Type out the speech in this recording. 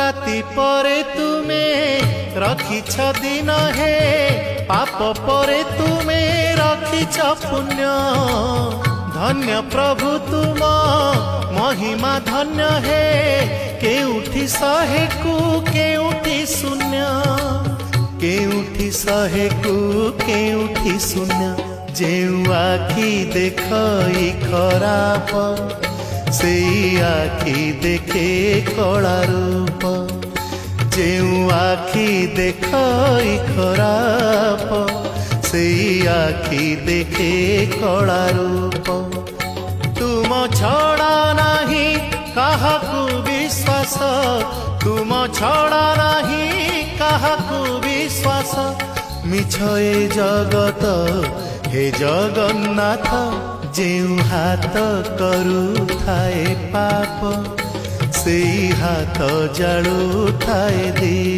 राति परे तुमे रखिछ दिन हे पाप परे तुमे रखिछ पुण्य धन्य प्रभु तुम महिमा धन्य हे केउठी शहे कु केउठी शून्य केउठी शहे कु केउठी शून्य जेउ आखि देखई खराप से आखि देखे कला रूप जेउ आखि देखई खराप से आखि देखे कला रूप तुम छड़ा नहीं काहाकू विश्वास तुम छड़ा नहीं काहाकू विश्वास मिछ ए जगत हे जगन्नाथ जेउ हाथ करू थाए पाप से हाथ जालू थाए दी